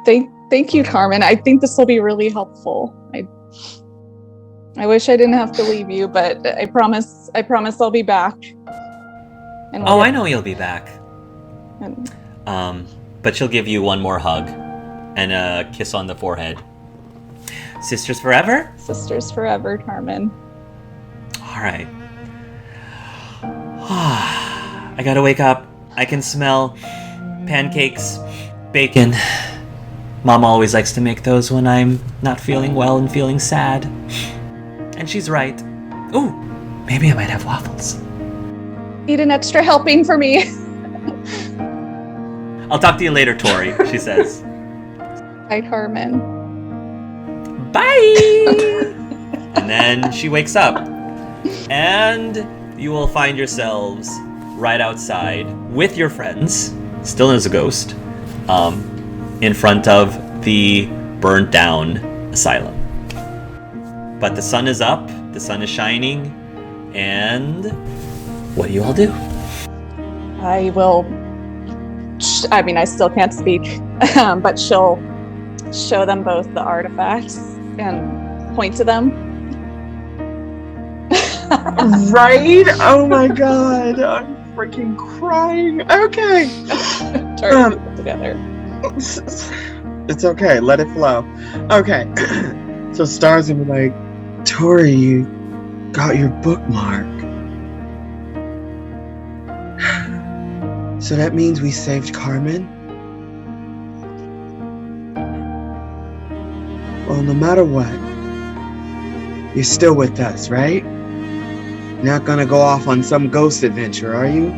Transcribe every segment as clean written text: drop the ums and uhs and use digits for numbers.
Thank you, Carmen. I think this will be really helpful. I wish I didn't have to leave you, but I promise I'll be back. And I know you'll be back. But she'll give you one more hug and a kiss on the forehead. Sisters forever? Sisters forever, Carmen. All right. I gotta wake up. I can smell pancakes, bacon. Mom always likes to make those when I'm not feeling well and feeling sad. And she's right. Ooh, maybe I might have waffles. Need an extra helping for me. I'll talk to you later, Tori, she says. Bye, Carmen. Bye! And then she wakes up. And you will find yourselves right outside with your friends, still as a ghost, in front of the burnt down asylum. But the sun is up, the sun is shining, and what do you all do? I still can't speak, but she'll show them both the artifacts and point to them. Right? Oh my god, I'm freaking crying. Okay. Turn it together. It's okay, let it flow. Okay. So Star's gonna be like, Tori, you got your bookmark. So that means we saved Carmen? Well, no matter what, you're still with us, right? You're not gonna go off on some ghost adventure, are you?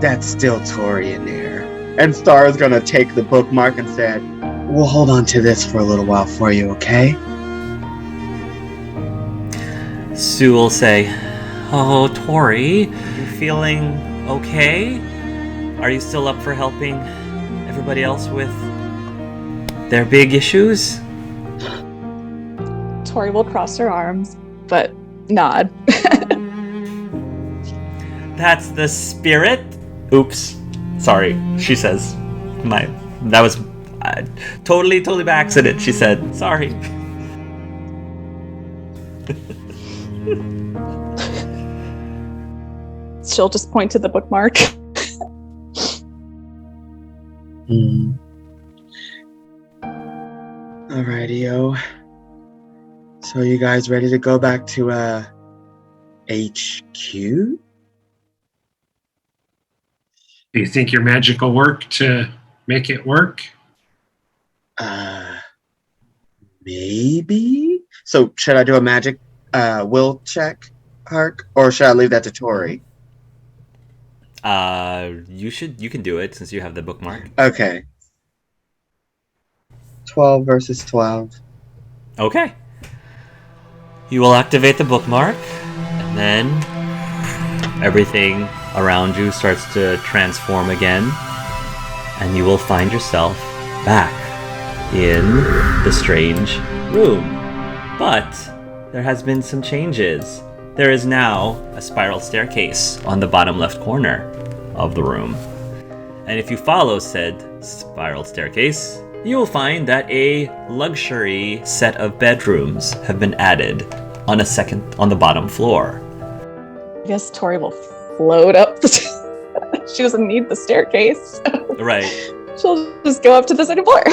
That's still Tori in there. And Star's gonna take the bookmark and say, we'll hold on to this for a little while for you, okay? Sue will say, oh, Tori, you feeling okay? Are you still up for helping everybody else with their big issues? Tori will cross her arms, but nod. That's the spirit. Oops. Sorry, she says. That was totally by accident, she said. Sorry. She'll just point to the bookmark. Alrighty-o. So you guys ready to go back to HQ? Do you think your magic will work to make it work? Maybe? So should I do a magic will check, Hark? Or should I leave that to Tori? You can do it since you have the bookmark. Okay. 12 versus 12. Okay. You will activate the bookmark, and then everything around you starts to transform again, and you will find yourself back in the strange room. But there has been some changes. There is now a spiral staircase on the bottom left corner of the room. And if you follow said spiral staircase, you will find that a luxury set of bedrooms have been added on the bottom floor. I guess Tori will float up. She doesn't need the staircase. Right. She'll just go up to the second floor.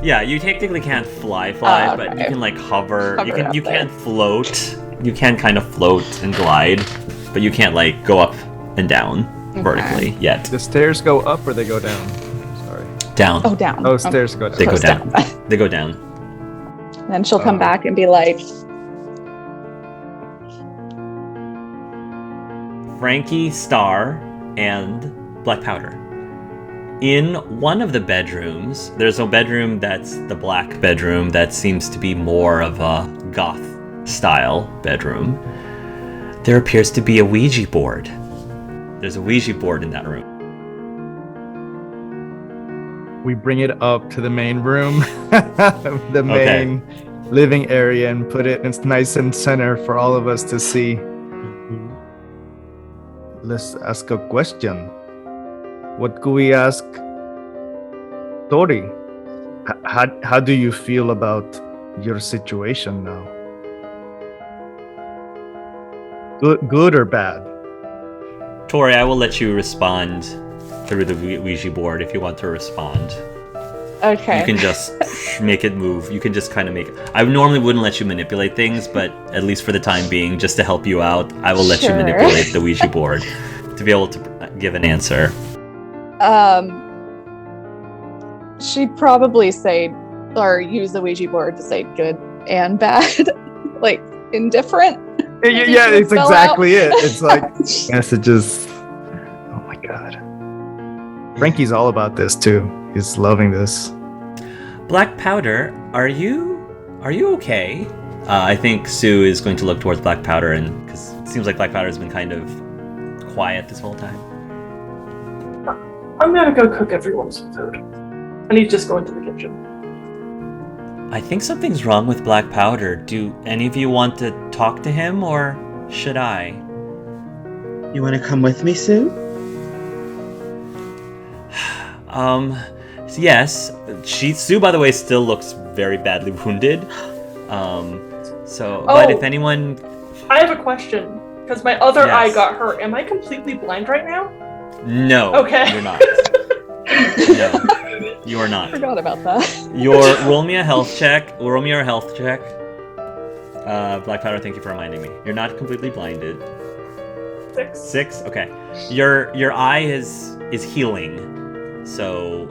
Yeah, you technically can't fly, okay. But you can like hover. You there. can float. You can kind of float and glide, but you can't like go up and down vertically yet. The stairs go up or they go down? Sorry. Down. Oh, down. Oh, stairs go down. They go down. They go down. Then she'll come back and be like, Frankie, Star, and Black Powder. In one of the bedrooms, there's a bedroom that's the black bedroom that seems to be more of a goth-style bedroom. There appears to be a Ouija board. There's a Ouija board in that room. We bring it up to the main room, the main living area, and put it. It's nice and center for all of us to see. Let's ask a question. what could we ask Tori? How do you feel about your situation now? Good or bad? Tori, I will let you respond through the Ouija board if you want to respond. Okay. You can just make it move. You can just kind of make it. I normally wouldn't let you manipulate things, but at least for the time being, just to help you out, I will let you manipulate the Ouija board to be able to give an answer. She'd probably say, or use the Ouija board to say good and bad, like indifferent. Yeah, it's exactly it. It's like messages. Oh my god. Frankie's all about this too. He's loving this. Black Powder, are you okay? I think Sue is going to look towards Black Powder, and because it seems like Black Powder has been kind of quiet this whole time. I'm gonna go cook everyone some food. I need to just go into the kitchen. I think something's wrong with Black Powder. Do any of you want to talk to him, or should I? You want to come with me, Sue? Yes. Sue, by the way, still looks very badly wounded. But if anyone... I have a question, because my other Yes. eye got hurt. Am I completely blind right now? No. Okay. You're not. No. You are not. Forgot about that. Roll me a health check. Roll me your health check. Black Powder, thank you for reminding me. You're not completely blinded. 6? Okay. Your eye is healing. So,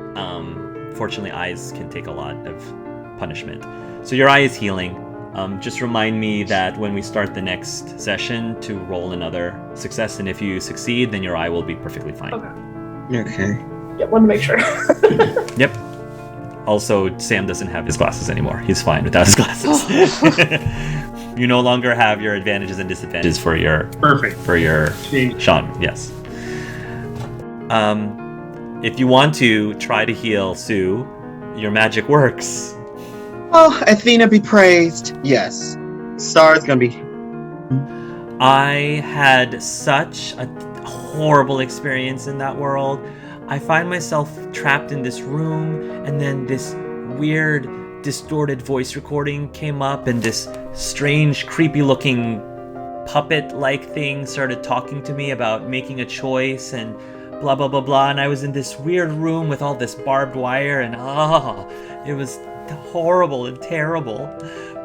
fortunately, eyes can take a lot of punishment. So your eye is healing. Just remind me that when we start the next session to roll another success, and if you succeed, then your eye will be perfectly fine. Okay. Yeah, want to make sure. Yep. Also, Sam doesn't have his glasses anymore. He's fine without his glasses. You no longer have your advantages and disadvantages for your Sean. Yes. If you want to try to heal Sue, your magic works. Oh, Athena be praised. Yes. Star's gonna be... I had such a horrible experience in that world. I find myself trapped in this room, and then this weird, distorted voice recording came up, and this strange, creepy-looking puppet-like thing started talking to me about making a choice, and blah, blah, blah, blah, and I was in this weird room with all this barbed wire, and it was horrible and terrible.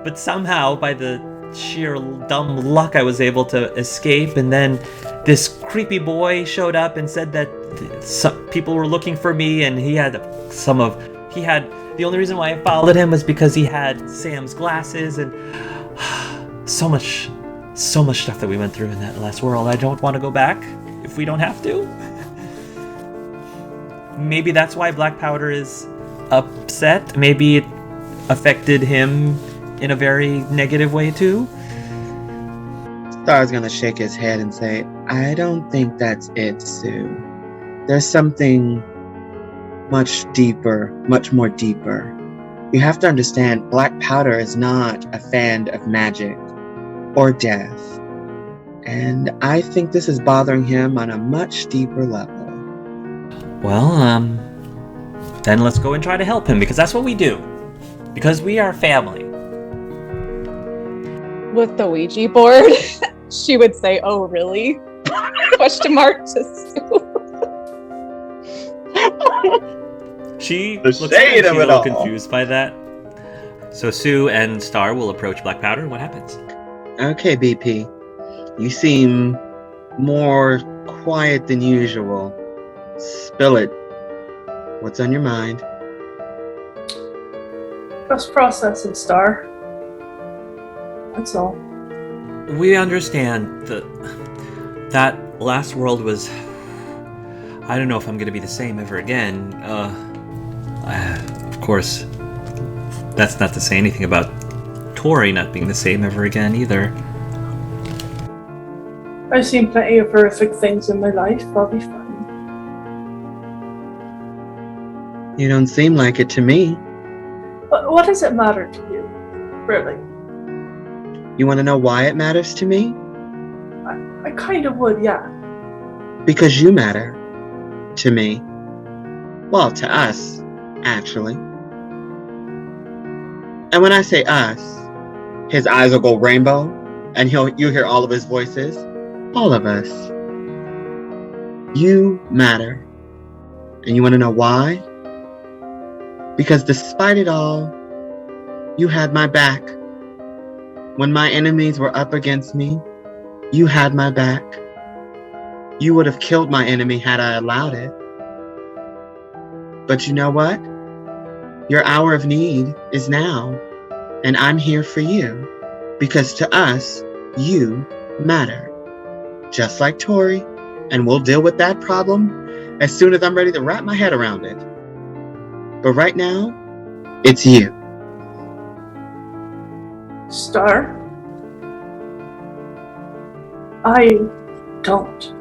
But somehow, by the sheer dumb luck, I was able to escape, and then this creepy boy showed up and said that some people were looking for me, and the only reason why I followed him was because he had Sam's glasses, and so much stuff that we went through in that last world. I don't want to go back if we don't have to. Maybe that's why Black Powder is upset. Maybe it affected him in a very negative way too. Star's gonna shake his head and say, I don't think that's it, Sue. There's something much more deeper. You have to understand, Black Powder is not a fan of magic or death. And I think this is bothering him on a much deeper level. Well, then let's go and try to help him, because that's what we do. Because we are family. With the Ouija board, she would say, "Oh, really?" Question mark to Sue. She The looks like shade she's of a it little all. confused by that. So Sue and Star will approach Black Powder. What happens? Okay, BP. You seem more quiet than usual. Spill it. What's on your mind? Just processing, Star. That's all. We understand that last world was... I don't know if I'm going to be the same ever again. Of course, that's not to say anything about Tori not being the same ever again either. I've seen plenty of horrific things in my life. I'll be fine. You don't seem like it to me. But what does it matter to you? Really? You want to know why it matters to me? I kind of would, yeah. Because you matter. to me. Well, to us, actually. And when I say us, his eyes will go rainbow, and you'll hear all of his voices. All of us. You matter. And you want to know why? Because despite it all, you had my back. When my enemies were up against me, you had my back. You would have killed my enemy had I allowed it. But you know what? Your hour of need is now, and I'm here for you, because to us, you matter. Just like Tori, and we'll deal with that problem as soon as I'm ready to wrap my head around it. But right now, it's you. Star, I don't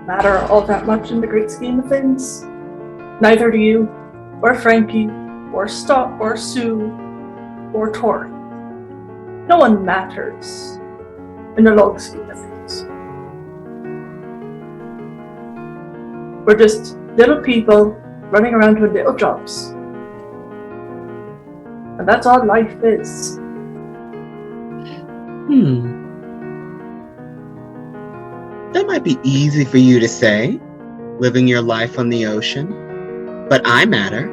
matter all that much in the great scheme of things. Neither do you, or Frankie, or Star, or Sue, or Tori. No one matters in the long scheme of things. We're just little people running around doing little jobs. And that's all life is. That might be easy for you to say, living your life on the ocean, but I matter.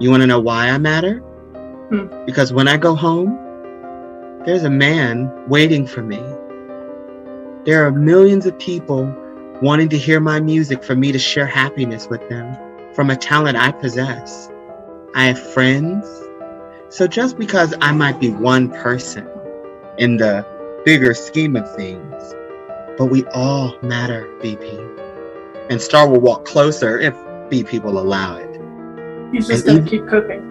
You want to know why I matter? Because when I go home, there's a man waiting for me. There are millions of people wanting to hear my music for me to share happiness with them from a talent I possess. I have friends. So just because I might be one person in the bigger scheme of things, but we all matter, BP. And Star will walk closer if BP will allow it. He's just going to keep cooking.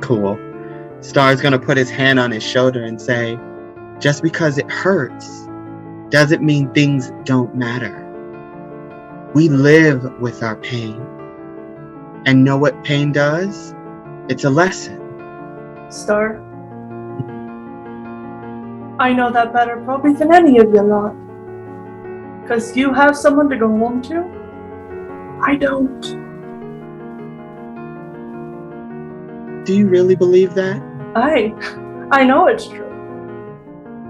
Cool. Star's going to put his hand on his shoulder and say, just because it hurts doesn't mean things don't matter. We live with our pain. And know what pain does? It's a lesson. Star, I know that better probably than any of you lot. Because you have someone to go home to? I don't. Do you really believe that? I know it's true.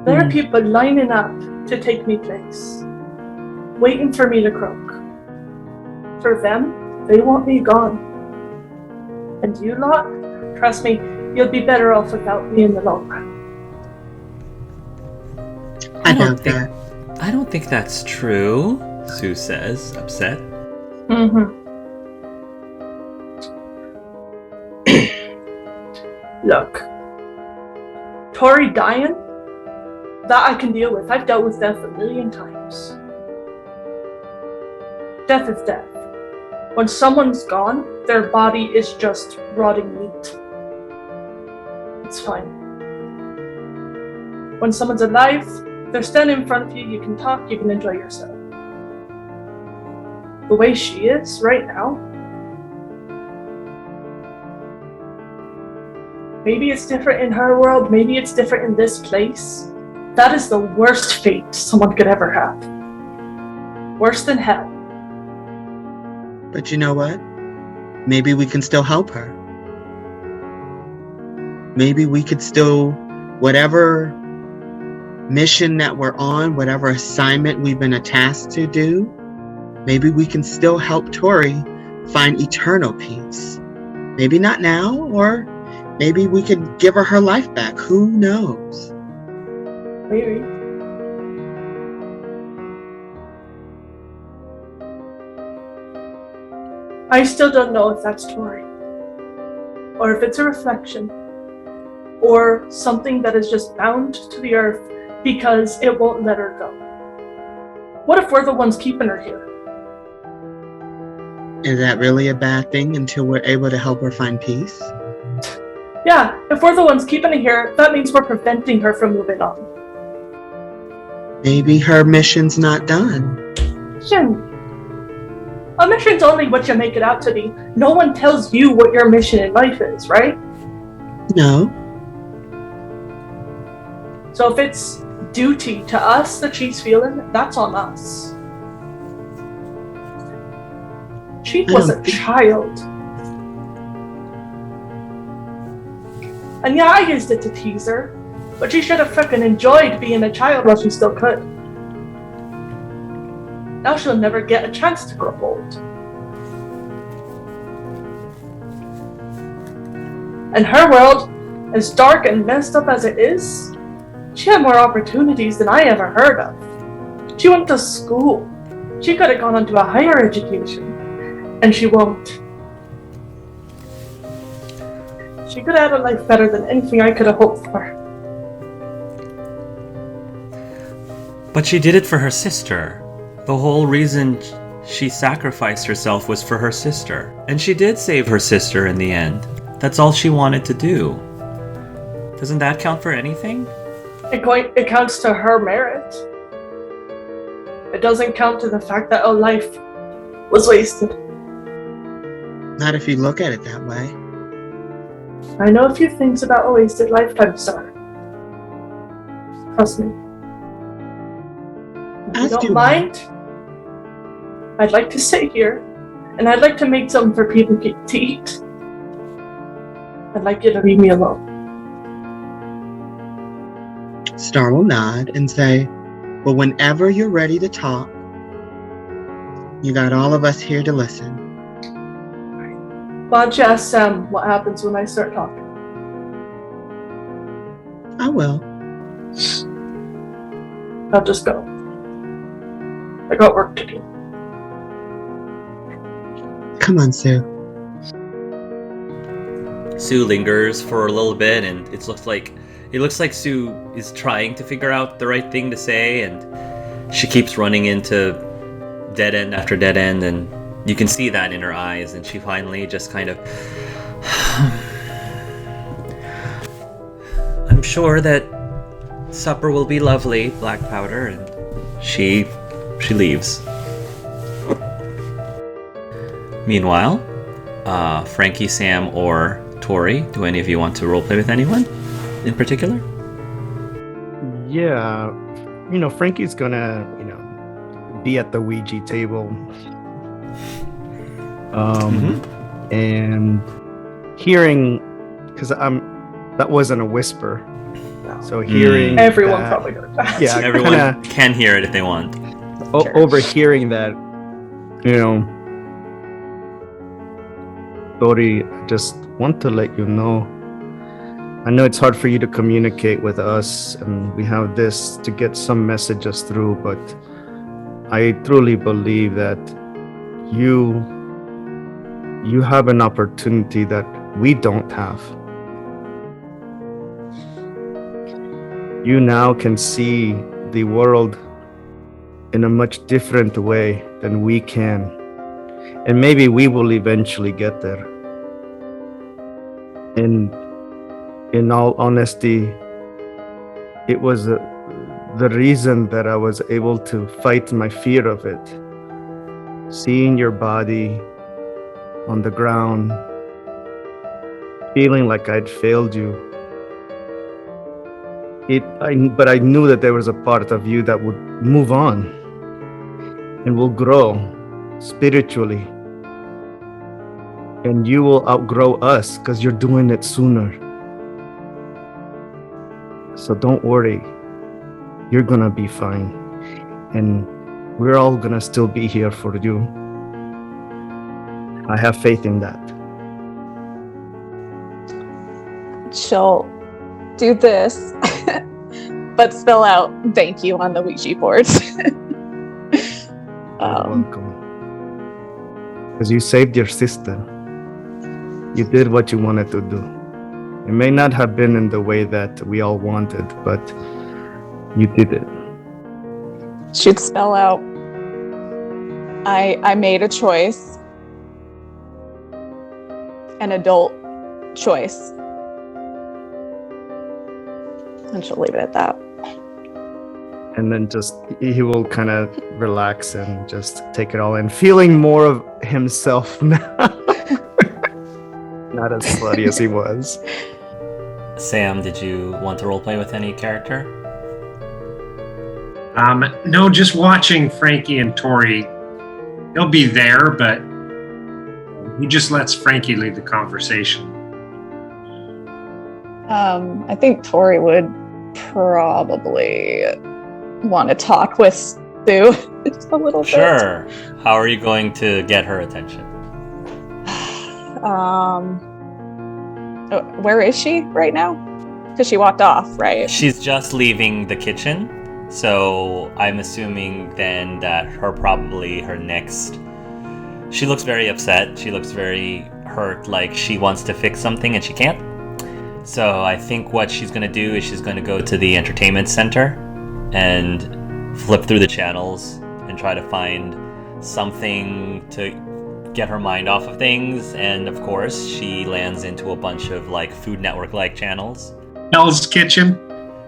There are people lining up to take me place, waiting for me to croak. For them, they want me gone. And you lot, trust me, you'll be better off without me in the long run. I doubt that. I don't think that's true, Sue says, upset. Look, Tori dying, that I can deal with. I've dealt with death a million times. Death is death. When someone's gone, their body is just rotting meat. It's fine. When someone's alive, they're standing in front of you, you can talk, you can enjoy yourself. The way she is right now, maybe it's different in her world, maybe it's different in this place. That is the worst fate someone could ever have. Worse than hell. But you know what? Maybe we can still help her. Maybe we could still, whatever mission that we're on, whatever assignment we've been tasked to do, maybe we can still help Tori find eternal peace. Maybe not now, or maybe we could give her life back. Who knows? Maybe. I still don't know if that's Tori, or if it's a reflection, or something that is just bound to the earth because it won't let her go. What if we're the ones keeping her here? Is that really a bad thing until we're able to help her find peace? Yeah, if we're the ones keeping her here, that means we're preventing her from moving on. Maybe her mission's not done. A mission's only what you make it out to be. No one tells you what your mission in life is, right? No. So if it's duty to us that she's feeling, that's on us. She was a child. And yeah, I used it to tease her, but she should have fucking enjoyed being a child while she still could. Now she'll never get a chance to grow old. And her world, as dark and messed up as it is, she had more opportunities than I ever heard of. She went to school. She could have gone on to a higher education. And she won't. She could have had a life better than anything I could have hoped for. But she did it for her sister. The whole reason she sacrificed herself was for her sister. And she did save her sister in the end. That's all she wanted to do. Doesn't that count for anything? It counts to her merit. It doesn't count to the fact that a life was wasted. Not if you look at it that way. I know a few things about a wasted lifetime, sir. Trust me. If you don't mind, I'd like to sit here, and I'd like to make something for people to eat. I'd like you to leave me alone. Star will nod and say, well, whenever you're ready to talk, you got all of us here to listen. Why don't you ask Sam what happens when I start talking? I will. I'll just go. I got work to do. Come on, Sue. Sue lingers for a little bit, and it looks like Sue is trying to figure out the right thing to say, and she keeps running into dead end after dead end, and you can see that in her eyes, and she finally just kind of... I'm sure that supper will be lovely, Black Powder, and she leaves. Meanwhile, Frankie, Sam, or Tori, do any of you want to roleplay with anyone in particular? Yeah, Frankie's gonna, be at the Ouija table. And hearing, because that wasn't a whisper. So hearing everyone that, probably heard that. Yeah, everyone can hear it if they want. Overhearing that, Tori, I just want to let you know. I know it's hard for you to communicate with us, and we have this to get some messages through, but I truly believe that you have an opportunity that we don't have. You now can see the world in a much different way than we can. And maybe we will eventually get there. And in all honesty, it was the reason that I was able to fight my fear of it. Seeing your body on the ground, feeling like I'd failed you. But I knew that there was a part of you that would move on and will grow spiritually. And you will outgrow us because you're doing it sooner. So don't worry. You're gonna be fine. And we're all gonna still be here for you. I have faith in that. She'll do this, but spell out thank you on the Ouija boards. You're welcome. Because you saved your sister. You did what you wanted to do. It may not have been in the way that we all wanted, but you did it. She'd spell out, I made a choice, an adult choice. And she'll leave it at that. And then he will kind of relax and just take it all in, feeling more of himself now. Not as slutty as he was. Sam, did you want to roleplay with any character? No, just watching Frankie and Tori. They'll be there, but He just lets Frankie lead the conversation. I think Tori would probably want to talk with Sue just a little bit. Sure. How are you going to get her attention? Where is she right now? Because she walked off, right? She's just leaving the kitchen, so I'm assuming then that her next... She looks very upset. She looks very hurt, like she wants to fix something and she can't. So I think what she's going to do is she's going to go to the entertainment center and flip through the channels and try to find something to get her mind off of things. And of course, she lands into a bunch of like Food Network-like channels. Hell's Kitchen.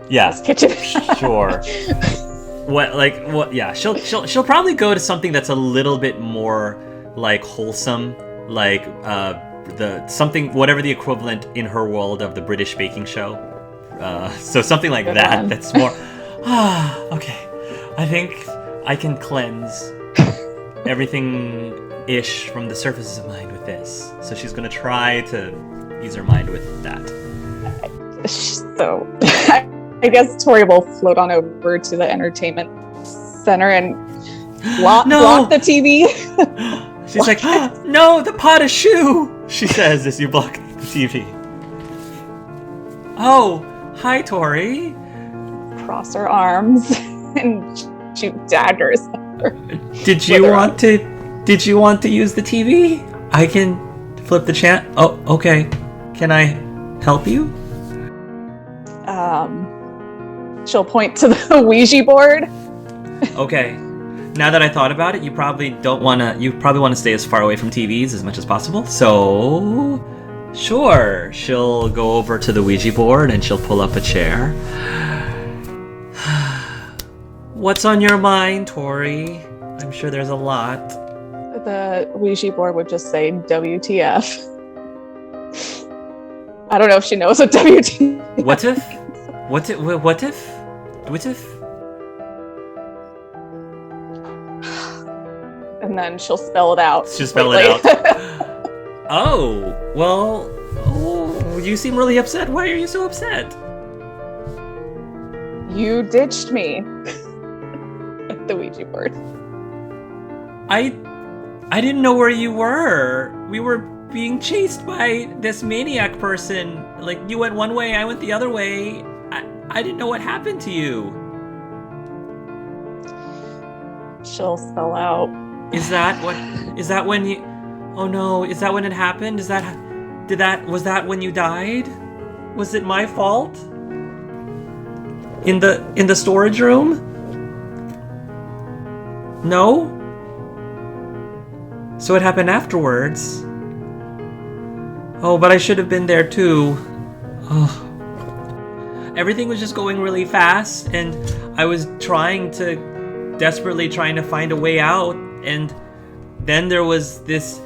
Yeah, Kitchen. Sure. Yeah, she'll probably go to something that's a little bit more like wholesome, like whatever the equivalent in her world of the British baking show. So something like that. One. That's more. Okay. I think I can cleanse everything ish from the surfaces of mind with this. So she's gonna try to use her mind with that. So I guess Tori will float on over to the entertainment center and block the TV. She's like, no, the pot of shoe, she says as you block the TV. Oh, hi, Tori. Cross her arms and shoot daggers at her. Did you want to use the TV? I can flip the chat. Oh, okay. Can I help you? She'll point to the Ouija board. Okay. Now that I thought about it, you probably want to stay as far away from TVs as much as possible. So, sure. She'll go over to the Ouija board and she'll pull up a chair. What's on your mind, Tori? I'm sure there's a lot. The Ouija board would just say WTF. I don't know if she knows what WTF. What if? What if? And then she'll spell it out. She'll spell it out. Oh, well, you seem really upset. Why are you so upset? You ditched me at the Ouija board. I didn't know where you were. We were being chased by this maniac person. Like, you went one way, I went the other way. I didn't know what happened to you. She'll spell out. Is that when you... Oh no, is that when it happened? Was that when you died? Was it my fault? In the storage room? No? So it happened afterwards. Oh, but I should have been there too. Oh. Everything was just going really fast, and I was desperately trying to find a way out, and then there was this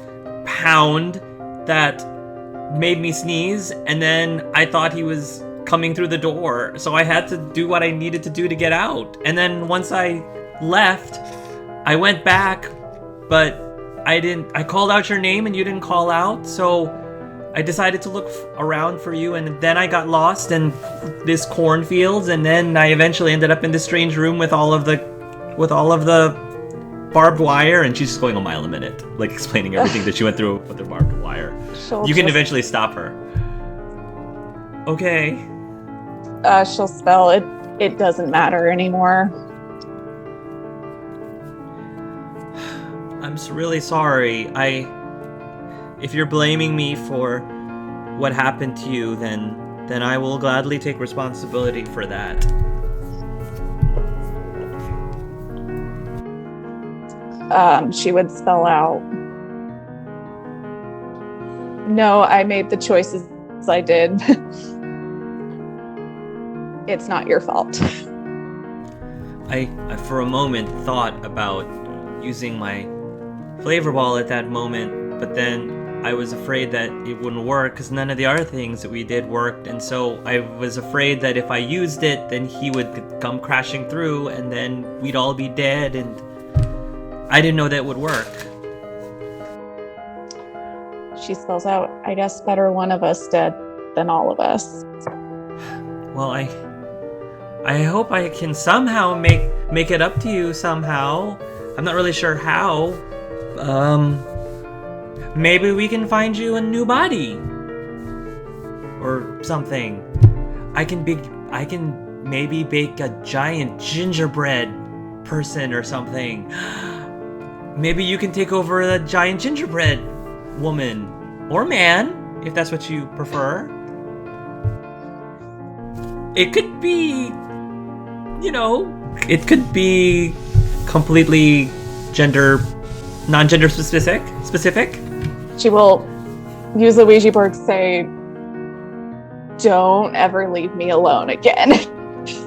pound that made me sneeze, and then I thought he was coming through the door, so I had to do what I needed to do to get out. And then once I left, I went back, but I called out your name and you didn't call out, so I decided to look around for you, and then I got lost in this cornfields, and then I eventually ended up in this strange room with all of the barbed wire, and she's just going a mile a minute, like explaining everything that she went through with the barbed wire. You can eventually stop her. Okay. She'll spell it. It doesn't matter anymore. I'm really sorry. If you're blaming me for what happened to you, then I will gladly take responsibility for that. She would spell out. No, I made the choices I did. It's not your fault. I for a moment thought about using my flavor ball at that moment, but then I was afraid that it wouldn't work because none of the other things that we did worked, and so I was afraid that if I used it, then he would come crashing through, and then we'd all be dead, and I didn't know that would work. She spells out, I guess better one of us dead than all of us. Well, I hope I can somehow make it up to you somehow. I'm not really sure how. Maybe we can find you a new body. Or something. I can maybe bake a giant gingerbread person or something. Maybe you can take over a giant gingerbread woman or man, if that's what you prefer. It could be, it could be completely non-gender specific. She will use the Ouija board to say, don't ever leave me alone again.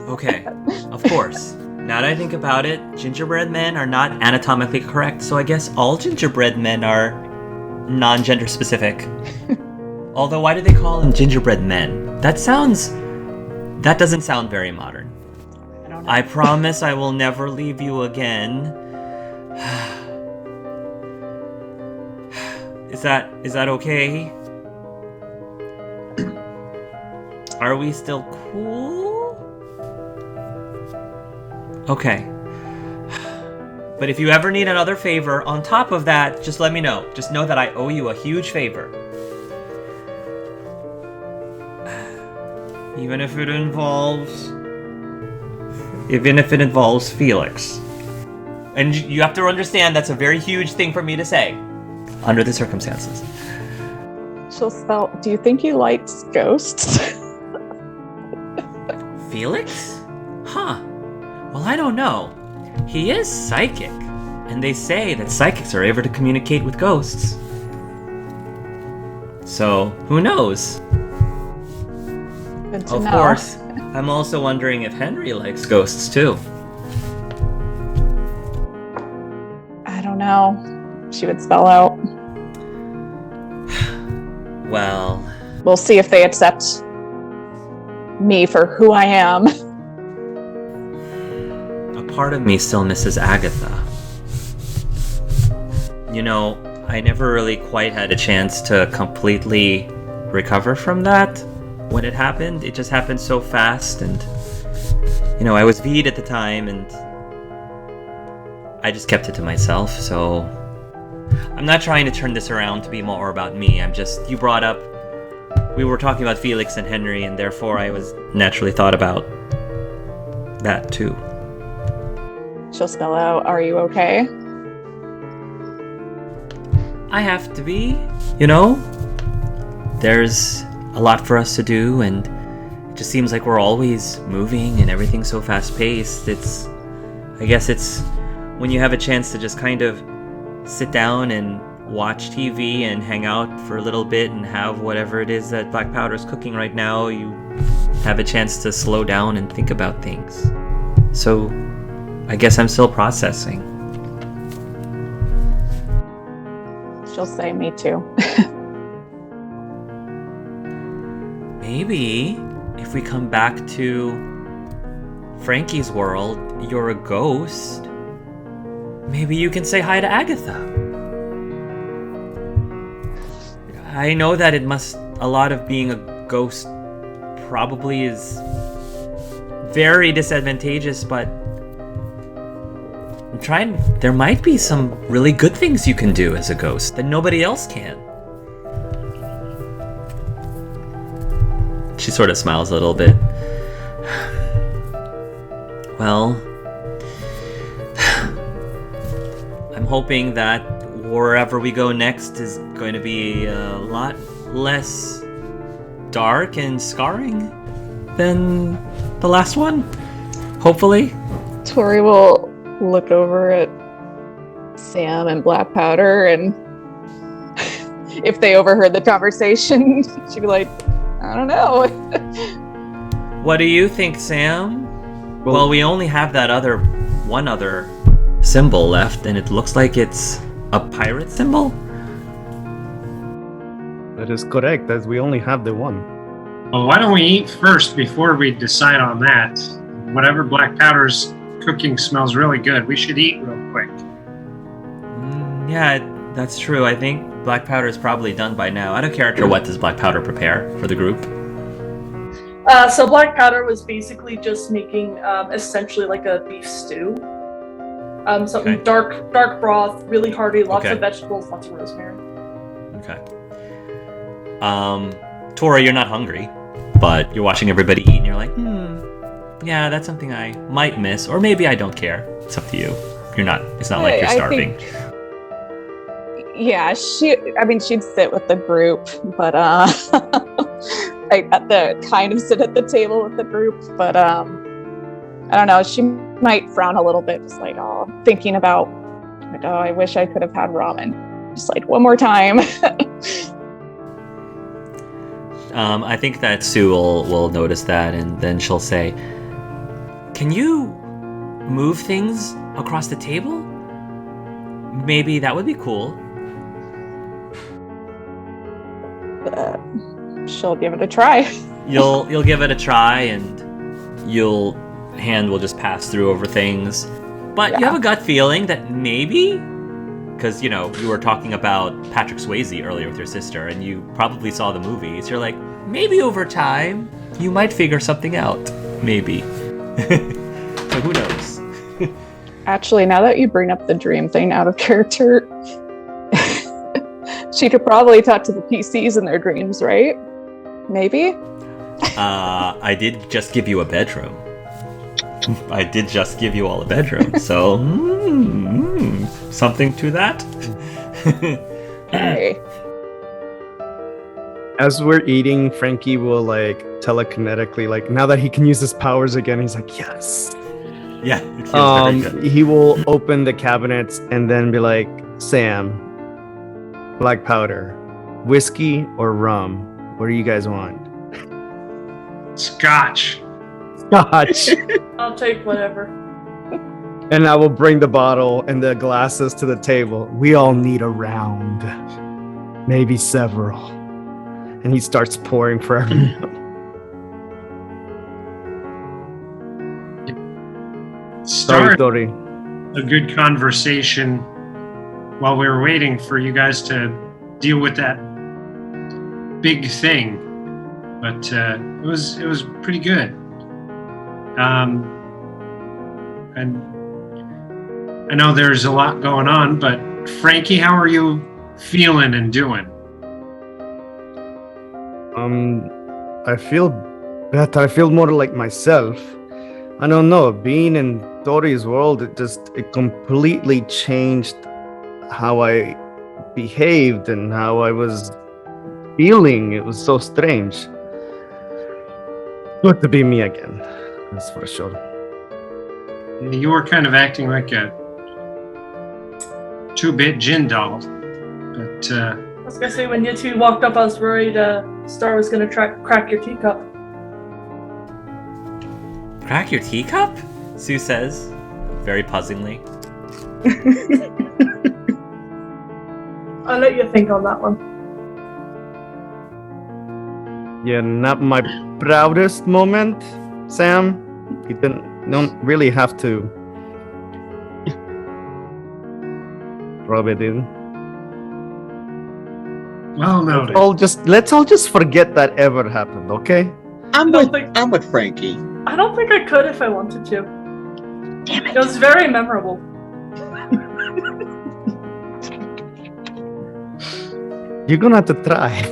Okay, of course. Now that I think about it, gingerbread men are not anatomically correct, so I guess all gingerbread men are non-gender specific. Although, why do they call them gingerbread men? That doesn't sound very modern. I don't know. I promise I will never leave you again. Is that okay? Are we still cool? Okay. But if you ever need another favor on top of that, just let me know. Just know that I owe you a huge favor. Even if it involves Felix. And you have to understand that's a very huge thing for me to say under the circumstances. She'll spell, do you think he likes ghosts? Felix? Huh. Well, I don't know. He is psychic, and they say that psychics are able to communicate with ghosts. So, who knows? Good to Of know. course. I'm also wondering if Henry likes ghosts too. I don't know. She would spell out. Well, We'll see if they accept me for who I am. a part of me still misses Agatha. I never really quite had a chance to completely recover from that when it happened. It just happened so fast, and I was V'd at the time, and I just kept it to myself, so I'm not trying to turn this around to be more about me. You brought up, we were talking about Felix and Henry, and therefore I was naturally thought about that too. She'll spell out, are you okay? I have to be, There's a lot for us to do, and it just seems like we're always moving and everything's so fast-paced. I guess it's when you have a chance to just kind of sit down and watch TV and hang out for a little bit and have whatever it is that Black Powder's cooking right now, you have a chance to slow down and think about things. So, I guess I'm still processing. She'll say, me too. Maybe if we come back to Frankie's world, you're a ghost. Maybe you can say hi to Agatha. I know that a lot of being a ghost probably is very disadvantageous, but there might be some really good things you can do as a ghost that nobody else can. She sort of smiles a little bit. Well, I'm hoping that wherever we go next is going to be a lot less dark and scarring than the last one. Hopefully. Tori will look over at Sam and Black Powder, and if they overheard the conversation, she'd be like, I don't know. What do you think, Sam? Well, we only have that one other symbol left, and it looks like it's a pirate symbol? That is correct, as we only have the one. Well, why don't we eat first before we decide on that? Whatever Black Powder's cooking smells really good. We should eat real quick. Yeah, That's true. I think black powder is probably done by now. Out of character, what does black powder prepare for the group? So black powder was basically just making essentially like a beef stew. Something Okay. dark broth, really hearty, lots Okay. of vegetables, lots of rosemary. Okay. Tori, you're not hungry, but you're watching everybody eat, and you're like, yeah, that's something I might miss, or maybe I don't care. It's up to you. You're not. It's not like you're starving. Yeah, she'd sit with the group, but I got to kind of sit at the table with the group, but I don't know, she might frown a little bit, just like, thinking about, like, I wish I could have had ramen. Just like one more time. I think that Sue will notice that, and then she'll say, "Can you move things across the table? Maybe that would be cool." She'll give it a try. You'll give it a try, and hand will just pass through over things. But you have a gut feeling that maybe, because you were talking about Patrick Swayze earlier with your sister, and you probably saw the movie. So you're like, maybe over time you might figure something out. Maybe. So who knows? Actually, now that you bring up the dream thing out of character, she could probably talk to the PCs in their dreams, right? Maybe? I did just give you a bedroom. I did just give you all a bedroom, so something to that. Hey. As we're eating, Frankie will like telekinetically, like now that he can use his powers again, he's like, yes. Yeah, it feels very good. He will open the cabinets and then be like, Sam, black powder, whiskey or rum? What do you guys want? Scotch. Scotch. I'll take whatever. And I will bring the bottle and the glasses to the table. We all need a round, maybe several. And he starts pouring for everyone. Sorry, Start Tori. a good conversation while we were waiting for you guys to deal with that big thing, but it was pretty good. And I know there's a lot going on, but Frankie, how are you feeling and doing? I feel better. I feel more like myself. I don't know. Being in Tori's world, it completely changed how I behaved and how I was feeling. It was so strange. Good to be me again. That's for sure. You were kind of acting like a 2-bit gin doll, but I was gonna say, when you two walked up, I was worried Star was gonna crack your teacup. Crack your teacup? Sue says, very puzzlingly. I'll let you think on that one. Yeah, not my proudest moment, Sam. You don't really have to rub it in. well noted. Let's all just forget that ever happened, okay? I'm don't think- with Frankie. I don't think I could if I wanted to. Damn It was very memorable. You're gonna have to try.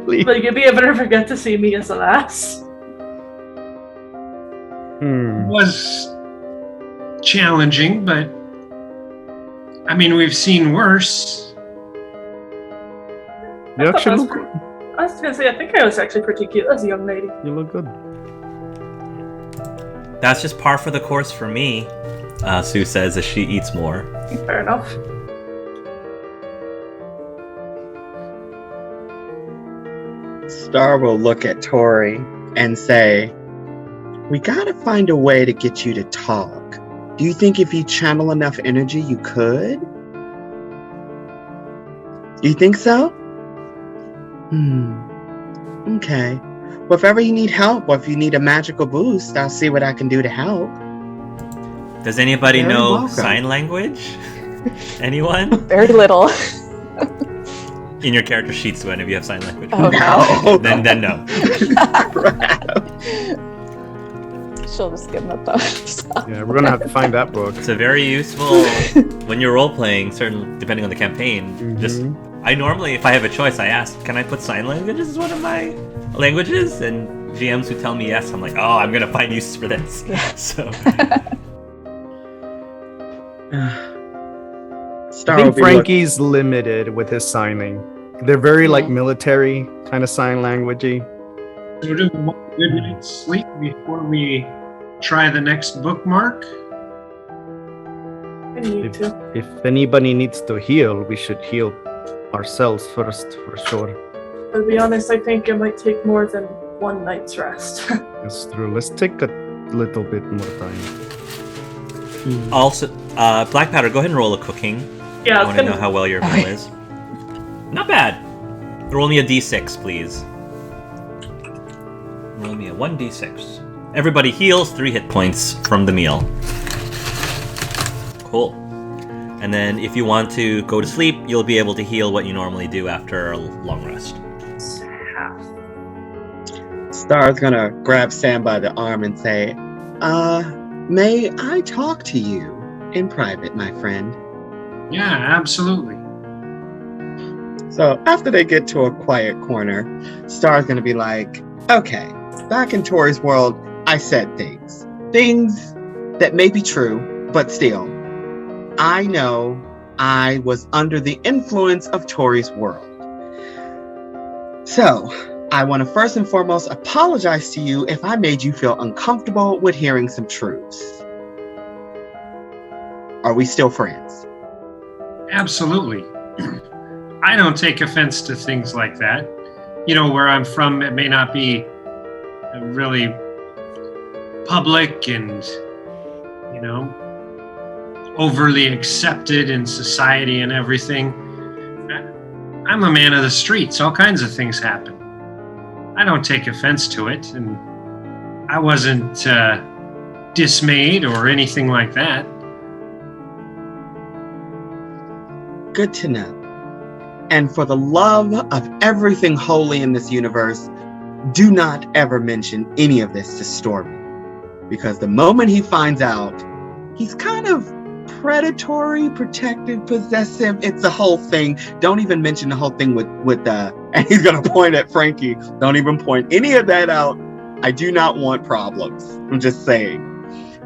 Please. But you'll be able to forget to see me as an ass. It was challenging, but I mean, we've seen worse. You actually look, I was gonna say, I think I was actually pretty cute as a young lady. you look good. That's just par for the course for me, Sue says as she eats more. Fair enough. Star will look at Tori and say, we gotta find a way to get you to talk. Do you think if you channel enough energy, you could? Do you think so? Okay. Well, if ever you need help, or if you need a magical boost, I'll see what I can do to help. Does anybody Very know welcome. sign language? Anyone? Very little. In your character sheets, when if you have sign language. Oh no. Then no. She'll just give him a thumbs up. Yeah, we're gonna have to find that book. It's a very useful when you're role playing. Certain depending on the campaign. Just I normally, if I have a choice, I ask, can I put sign languages as one of my languages? And GMs who tell me yes, I'm like, oh, I'm gonna find uses for this. Yeah. So. Star I think will be Frankie's limited with his signing. They're very like military kind of sign languagey. So do one good night's sleep before we try the next bookmark. I need to. If anybody needs to heal, we should heal ourselves first, for sure. I'll be honest, I think it might take more than one night's rest. That's true. Let's take a little bit more time. Also, Black Powder, go ahead and roll a cooking. Yeah, I want to know how well your meal is. Not bad. Roll me a d6, please. Roll me a 1d6. Everybody heals 3 hit points from the meal. Cool. And then if you want to go to sleep, you'll be able to heal what you normally do after a long rest. Star's gonna grab Sam by the arm and say, may I talk to you in private, my friend? Yeah, absolutely. So after they get to a quiet corner, Star's gonna be like, okay, back in Tori's world, I said things that may be true, but still, I know I was under the influence of Tori's world. So I want to first and foremost apologize to you if I made you feel uncomfortable with hearing some truths. Are we still friends? Absolutely. I don't take offense to things like that. You know, where I'm from, it may not be really public and, you know, overly accepted in society and everything. I'm a man of the streets. All kinds of things happen. I don't take offense to it, and I wasn't dismayed or anything like that. Good to know. And for the love of everything holy in this universe, do not ever mention any of this to Stormy. Because the moment he finds out, he's kind of predatory, protective, possessive. It's a whole thing. Don't even mention the whole thing with and he's gonna point at Frankie. Don't even point any of that out. I do not want problems. I'm just saying.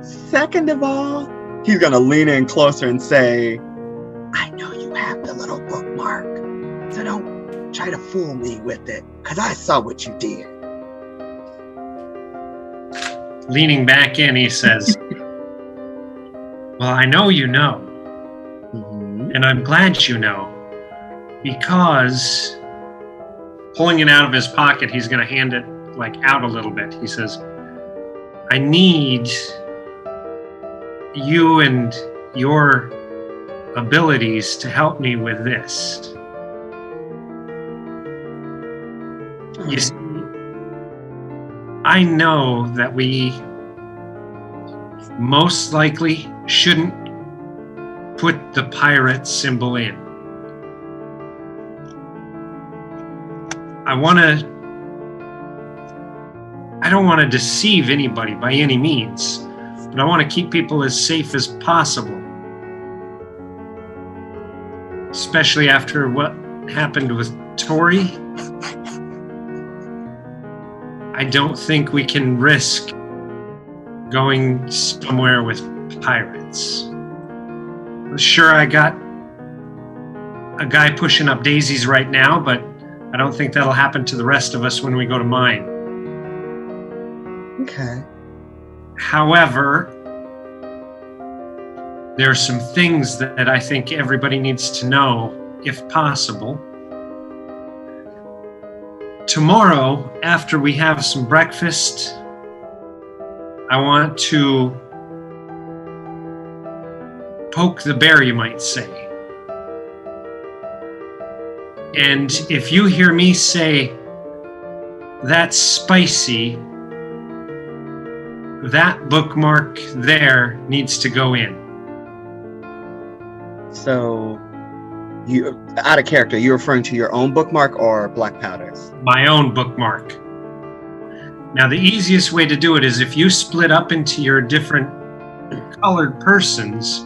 Second of all, he's gonna lean in closer and say, I know you have the little bookmark, so don't try to fool me with it, because I saw what you did. Leaning back in, he says, well, I know you know, and I'm glad you know, because pulling it out of his pocket, he's going to hand it like out a little bit. He says, I need you and your abilities to help me with this. You see, I know that we most likely shouldn't put the pirate symbol in. I don't want to deceive anybody by any means, but I want to keep people as safe as possible. Especially after what happened with Tori. I don't think we can risk going somewhere with pirates. Sure, I got a guy pushing up daisies right now, but I don't think that'll happen to the rest of us when we go to mine. Okay. However, there are some things that I think everybody needs to know, if possible. Tomorrow, after we have some breakfast, I want to poke the bear, you might say. And if you hear me say, that's spicy, that bookmark there needs to go in. So, you out of character, you're referring to your own bookmark or black powders? My own bookmark. Now, the easiest way to do it is if you split up into your different colored persons,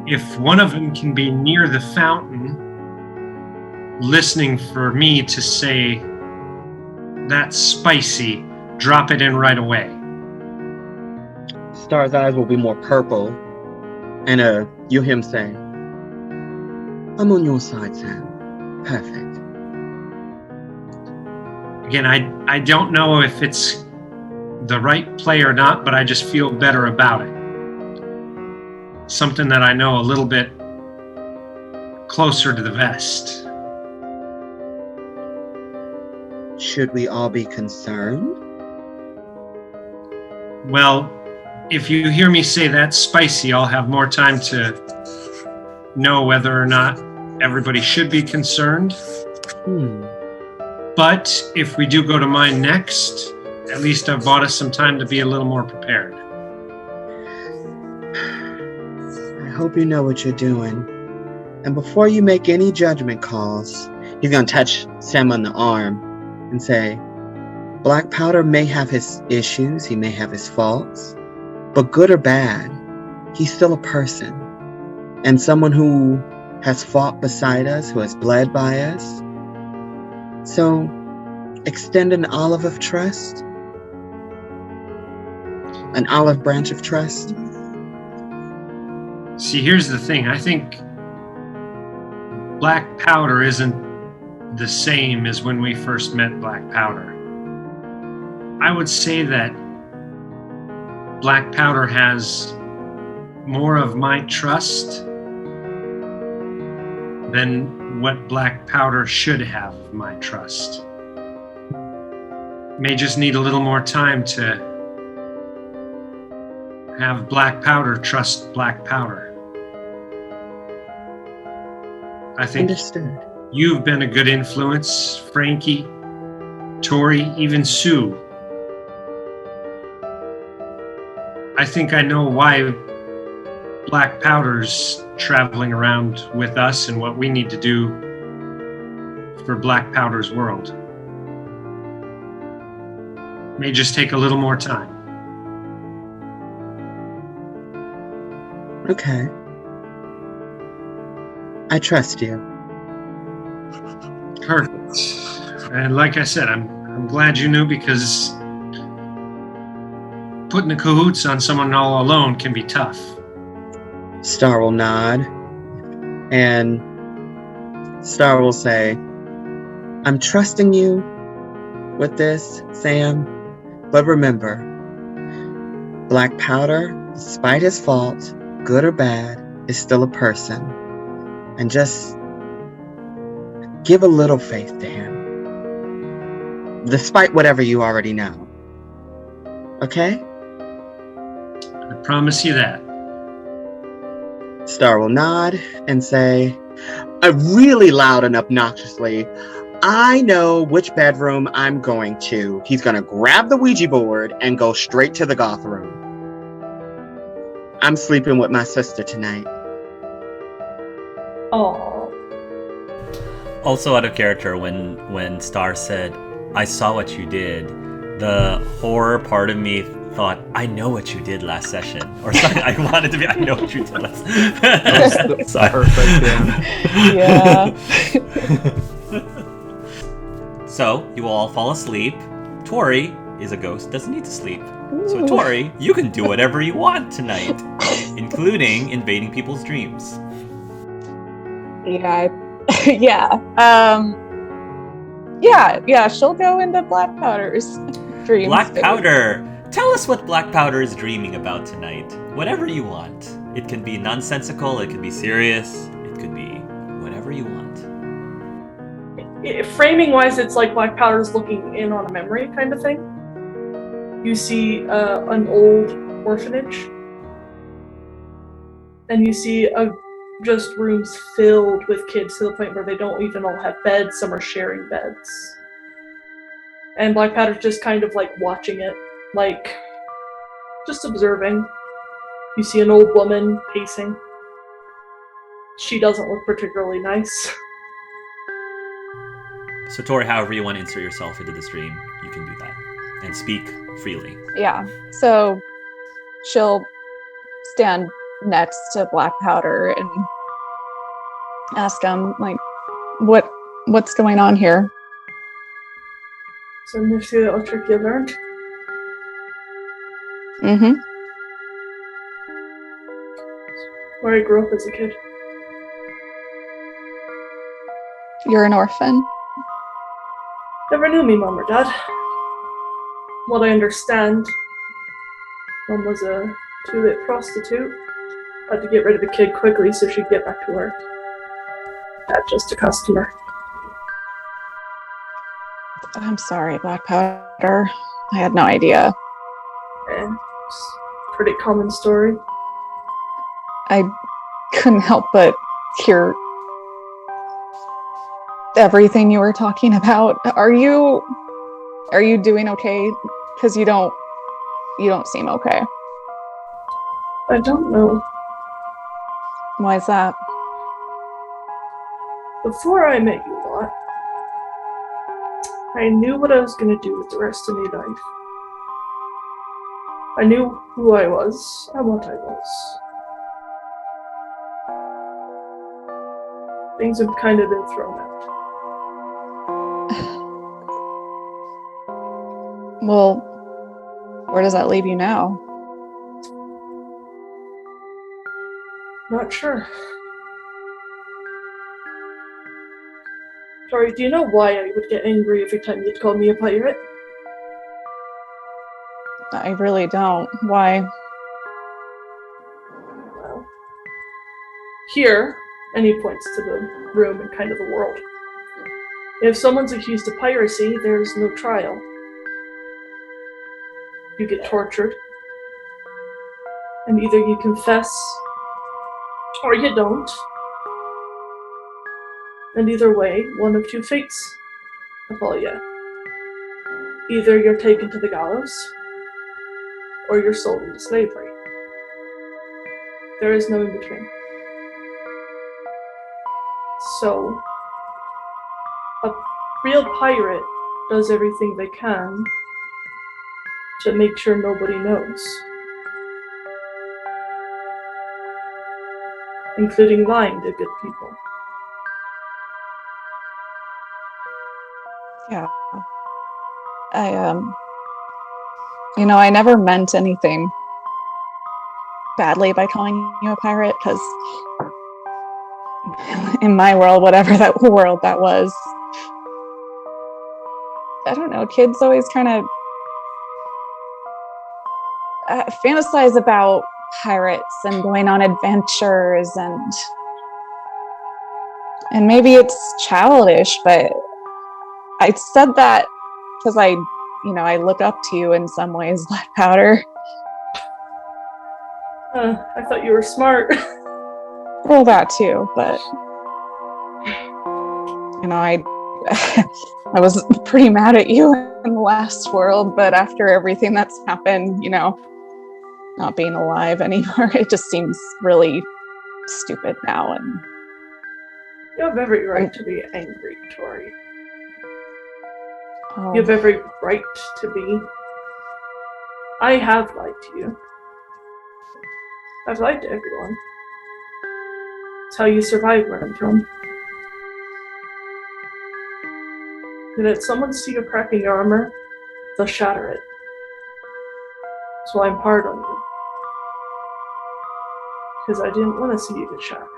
if one of them can be near the fountain, listening for me to say, "That's spicy," drop it in right away. Star's eyes will be more purple, and you'll hear him say, "I'm on your side, Sam. Perfect." Again, I don't know if it's the right play or not, but I just feel better about it. Something that I know a little bit closer to the vest. Should we all be concerned? Well, if you hear me say that's spicy, I'll have more time to know whether or not everybody should be concerned. But if we do go to mine next, at least I've bought us some time to be a little more prepared. I hope you know what you're doing. And before you make any judgment calls, he's going to touch Sam on the arm and say, Black Powder may have his issues, he may have his faults, but good or bad, he's still a person. And someone who has fought beside us, who has bled by us. So, extend an olive of trust, an olive branch of trust. See, here's the thing. I think Black Powder isn't the same as when we first met Black Powder. I would say that Black Powder has more of my trust than what Black Powder should have of my trust. May just need a little more time to have Black Powder trust Black Powder. I think Understood. You've been a good influence, Frankie, Tori, even Sue. I think I know why Black Powder's traveling around with us and what we need to do for Black Powder's world. May just take a little more time. Okay. I trust you. Perfect. And like I said, I'm glad you knew, because putting the cahoots on someone all alone can be tough. Star will nod, and Star will say, I'm trusting you with this, Sam, but remember, Black Powder, despite his fault, good or bad, is still a person. And just give a little faith to him, despite whatever you already know. Okay? I promise you that. Star will nod and say, really loud and obnoxiously, I know which bedroom I'm going to. He's going to grab the Ouija board and go straight to the goth room. I'm sleeping with my sister tonight. Oh. Also out of character, when Star said, I saw what you did, the horror part of me thought, I know what you did last session. Or something. I wanted to be, I know what you did last session. Perfect, Yeah. So, you will all fall asleep. Tori is a ghost, doesn't need to sleep. So Tori, you can do whatever you want tonight, including invading people's dreams. Yeah. Yeah, she'll go into Black Powder's dreams. Black Powder! Tell us what Black Powder is dreaming about tonight. Whatever you want. It can be nonsensical, it can be serious, it could be whatever you want. Framing wise, it's like Black Powder's looking in on a memory kind of thing. You see an old orphanage, and you see just rooms filled with kids to the point where they don't even all have beds. Some are sharing beds. And Black Powder's just kind of like watching it, like just observing. You see an old woman pacing. She doesn't look particularly nice. So, Tori, however you want to insert yourself into the stream, you can do that and speak freely. Yeah. So she'll stand next to Black Powder and ask him, like, what's going on here? So nifty little trick you learned. Mm-hmm. Where I grew up as a kid. You're an orphan? Never knew me, Mom or Dad. What I understand, Mom was a two-lit prostitute. Had to get rid of the kid quickly so she'd get back to work. Dad just a customer. I'm sorry, Black Powder. I had no idea. And it's a pretty common story. I couldn't help but hear everything you were talking about. Are you doing okay? Because you don't seem okay. I don't know. Why is that? Before I met you lot, I knew what I was going to do with the rest of my life. I knew who I was and what I was. Things have kind of been thrown out. Well, where does that leave you now? Not sure. Tori, do you know why I would get angry every time you'd call me a pirate? I really don't. Why? Well, here, and he points to the room and kind of the world. If someone's accused of piracy, there's no trial. You get tortured. And either you confess, or you don't. And either way, one of two fates befall you. Either you're taken to the gallows, or you're sold into slavery. There is no in between. So, a real pirate does everything they can to make sure nobody knows. Including lying to good people. Yeah. I never meant anything badly by calling you a pirate, because in my world, whatever that world that was, I don't know, kids always kind of fantasize about pirates and going on adventures, and maybe it's childish, but I said that because I look up to you in some ways, Black Powder. I thought you were smart. Well, that too, but I I was pretty mad at you in the last world, but after everything that's happened, not being alive anymore, it just seems really stupid now. And You have every right to be angry, Tori. oh, You have every right to be. I have lied to you. I've lied to everyone. It's how you survive where I'm from. And if someone see a crack in your armor, they'll shatter it. So I'm hard on you. Because I didn't want to see you get shattered.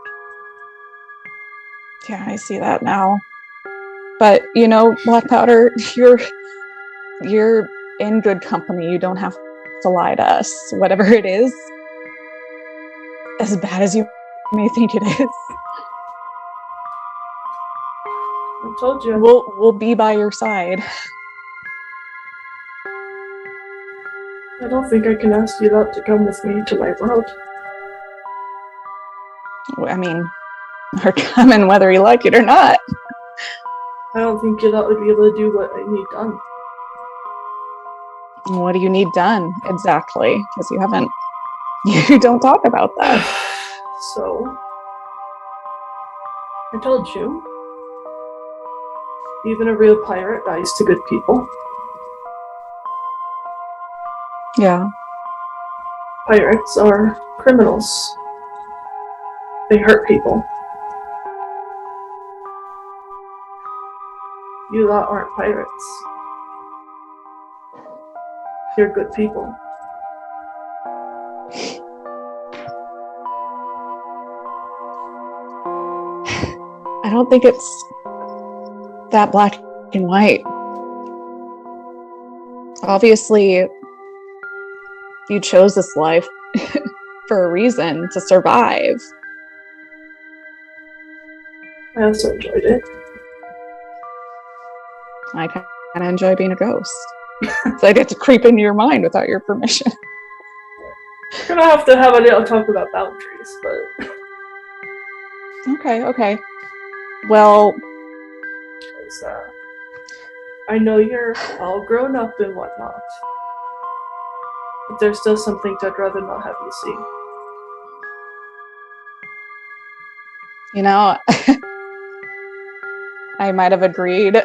yeah, I see that now. But Black Powder, you're in good company. You don't have to lie to us. Whatever it is, as bad as you may think it is, I told you. we'll be by your side. I don't think I can ask you not to come with me to my world. I mean, we're coming whether you like it or not. I don't think you lot would be able to do what I need done. What do you need done exactly? Because you don't talk about that. So, I told you. Even a real pirate dies to good people. Yeah. Pirates are criminals. They hurt people. You lot aren't pirates. You're good people. I don't think it's that black and white. Obviously, you chose this life for a reason, to survive. I also enjoyed it. I kind of enjoy being a ghost. So I get to creep into your mind without your permission. We're gonna have to have a little talk about boundaries, but Okay. Well, 'cause, I know you're all grown up and whatnot, but there's still some things I'd rather not have you see. you know, I might have agreed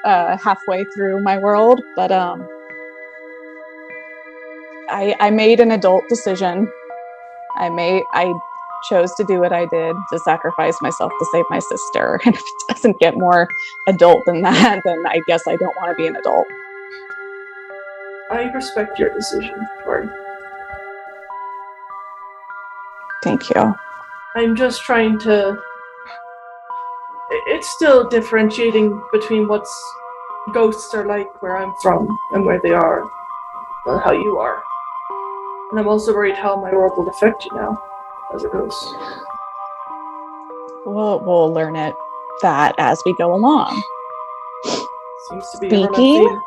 halfway through my world, but I made an adult decision. I chose to do what I did, to sacrifice myself to save my sister. And if it doesn't get more adult than that, then I guess I don't want to be an adult. I respect your decision, Tori. Thank you. I'm just trying to... It's still differentiating between what's ghosts are like where I'm from and where they are, and how you are. And I'm also worried how my world will affect you now as a ghost. We'll learn that as we go along. Seems to be a running theme.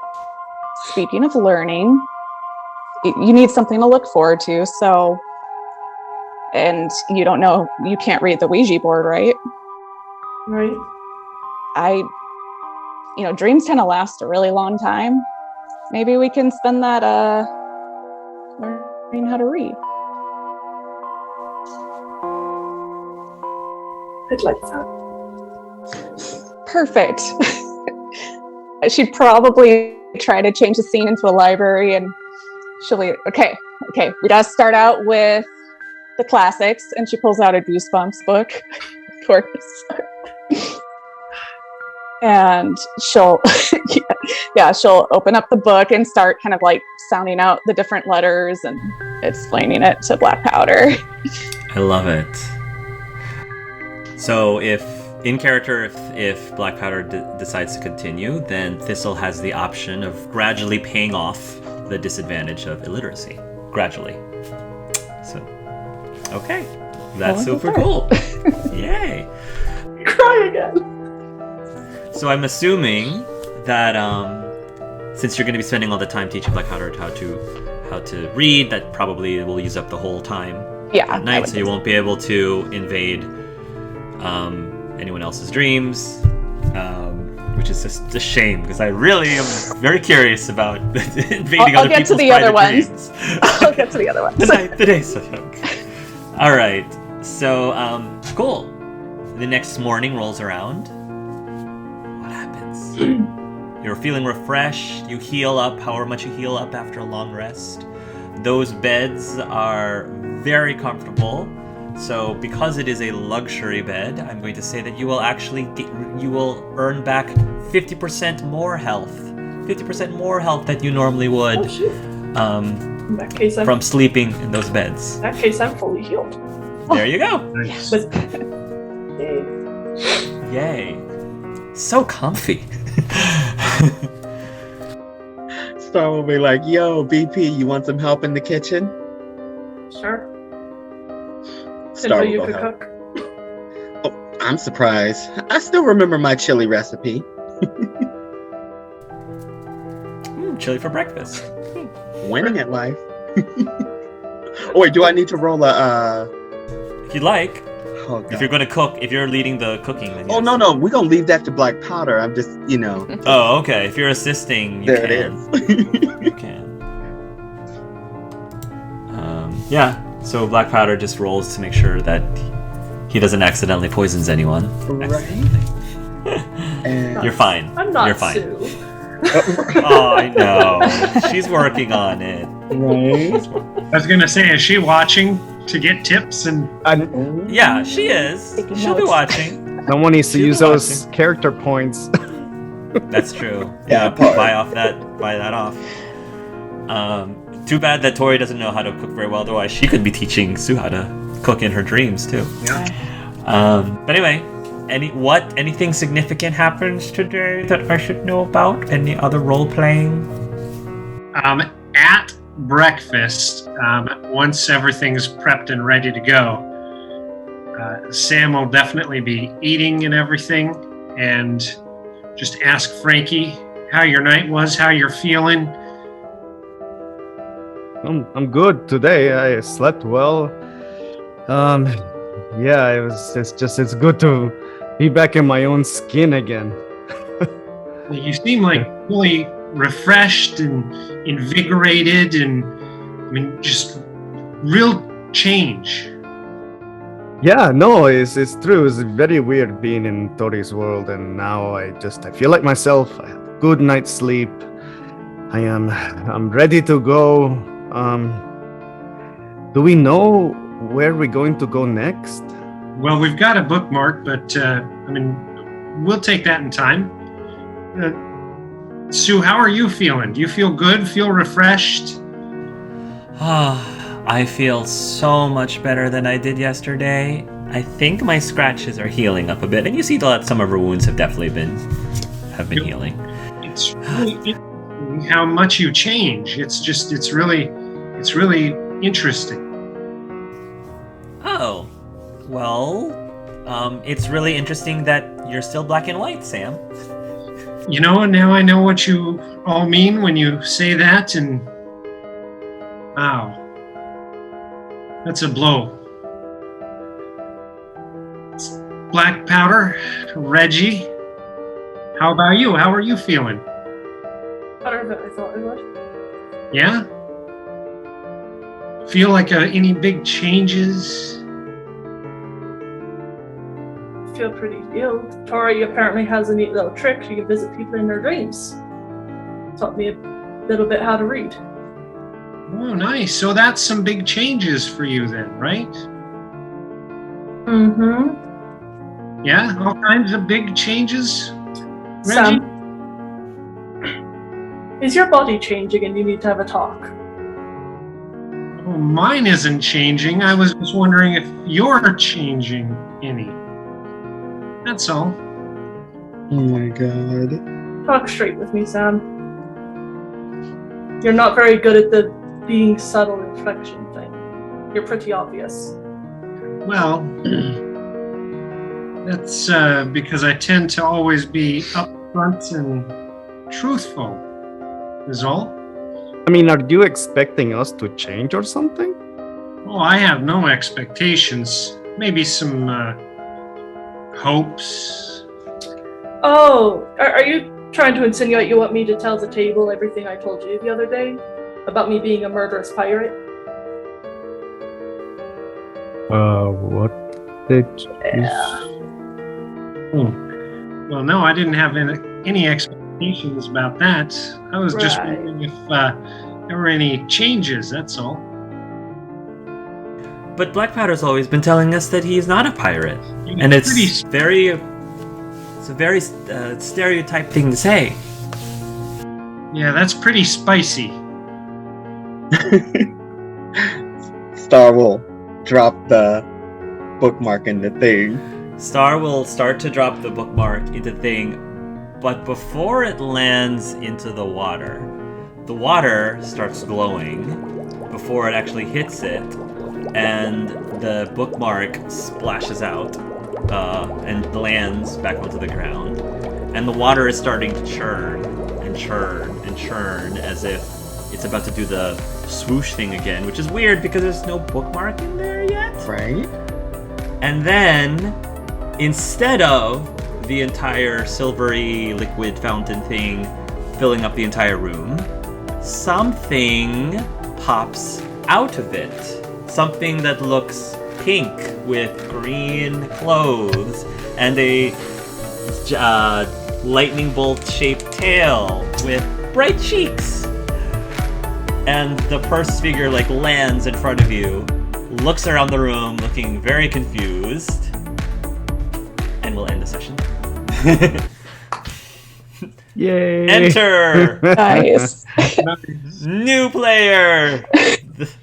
Speaking of learning, you need something to look forward to, so... And you don't know, you can't read the Ouija board, right? Right. Dreams tend to last a really long time. Maybe we can spend that learning how to read. I'd like that. Perfect. She'd probably try to change the scene into a library, and she'll be, okay, we gotta start out with the classics, and she pulls out a Goosebumps book, of course. And she'll she'll open up the book and start kind of like sounding out the different letters and explaining it to Black Powder. I love it. So if Black Powder decides to continue, then Thistle has the option of gradually paying off the disadvantage of illiteracy. Gradually. So, okay. That's super cool. Yay. Cry again. So I'm assuming that since you're going to be spending all the time teaching Black Powder how to read, that probably will use up the whole time at night, so you won't be able to invade anyone else's dreams, which is just a shame, because I really am very curious about invading other people's private dreams. I'll get to the other ones. The day's so young. All right, so cool. The next morning rolls around. What happens? You're feeling refreshed. You heal up however much you heal up after a long rest. Those beds are very comfortable. So because it is a luxury bed, I'm going to say that you will earn back 50% more health. 50% more health that you normally would In that case, from sleeping in those beds. In that case, I'm fully healed. There you go. Nice. Yay. So comfy. Star will be like, yo, BP, you want some help in the kitchen? Sure. Star you will could help. cook. Oh, I'm surprised. I still remember my chili recipe. Chili for breakfast. Winning at life. Oh, wait, do I need to roll a... If you'd like. Oh, God. If you're going to cook, if you're leading the cooking, then Oh, yes. no, we're going to leave that to Black Powder. I'm just, Oh, okay. If you're assisting, you there can. it is. You can. Yeah. So Black Powder just rolls to make sure that he doesn't accidentally poisons anyone. And You're fine. I'm not You're fine. Sue. Oh, I know. She's working on it. right. I was gonna say, is she watching to get tips? And Yeah, she is. Taking She'll be notes. watching. No one needs to She'll be use those character points. That's true. Yeah, buy that off. Too bad that Tori doesn't know how to cook very well. Otherwise, she could be teaching Sue how to cook in her dreams too. But anyway, anything significant happens today that I should know about? Any other role playing? At breakfast, once everything's prepped and ready to go, Sam will definitely be eating and everything, and just ask Frankie how your night was, how you're feeling. I'm good today. I slept well. Yeah, it's good to be back in my own skin again. You seem like really refreshed and invigorated, and I mean, just real change. Yeah, no, it's true. It's very weird being in Tori's world, and now I feel like myself. I had a good night's sleep. I'm ready to go. Do we know where we're going to go next? Well, we've got a bookmark, but I mean, we'll take that in time. Sue, how are you feeling? Do you feel good? Feel refreshed? I feel so much better than I did yesterday. I think my scratches are healing up a bit, and you see that some of her wounds have definitely been healing. It's really interesting how much you change. It's really interesting. Oh, well, it's really interesting that you're still black and white, Sam. You know, now I know what you all mean when you say that, and wow, that's a blow. Black Powder, Reggie, how about you? How are you feeling? Better than I thought I would. Yeah? Feel like any big changes? Feel pretty healed. Tori apparently has a neat little trick. She can visit people in their dreams. Taught me a little bit how to read. Oh, nice. So that's some big changes for you then, right? Mm-hmm. Yeah? All kinds of big changes? Reggie? Sam, is your body changing and you need to have a talk? Oh, mine isn't changing. I was just wondering if you're changing any. That's all. Oh my god. Talk straight with me, Sam. You're not very good at the being subtle inflection thing. You're pretty obvious. Well, that's because I tend to always be upfront and truthful, is all. I mean, are you expecting us to change or something? Oh, I have no expectations. Maybe some hopes. Oh, are you trying to insinuate you want me to tell the table everything I told you the other day? About me being a murderous pirate? What did you... Well, no, I didn't have any expectations about that. I was just Right. wondering if there were any changes, that's all. But Black Powder's always been telling us that he's not a pirate, and it's a very stereotype thing to say. Yeah, that's pretty spicy. Star will drop the bookmark in the thing. Star will start to drop the bookmark into the thing, but before it lands into the water starts glowing before it actually hits it, and the bookmark splashes out and lands back onto the ground. And the water is starting to churn and churn and churn as if it's about to do the swoosh thing again, which is weird because there's no bookmark in there yet. Right? And then, instead of the entire silvery liquid fountain thing filling up the entire room, something pops out of it. Something that looks pink with green clothes and a lightning bolt shaped tail with bright cheeks. And the purse figure like lands in front of you, looks around the room looking very confused, and we'll end the session. Yay! Enter Nice. new player,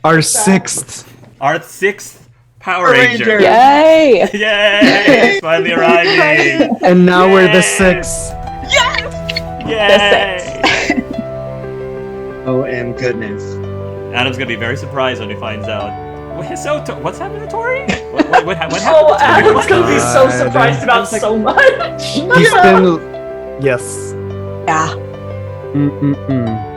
Our sixth. our 6th Power Ranger. Yay! Yay! It's finally arriving. And now we're the Yay! sixth. Yay! Oh, and goodness. Adam's gonna be very surprised when he finds out. Wait, so, what's happened to Tori? What happened Oh, to Tori? Adam's gonna be so surprised about so much. He's been. Yes. Yeah. Mm-mm-mm.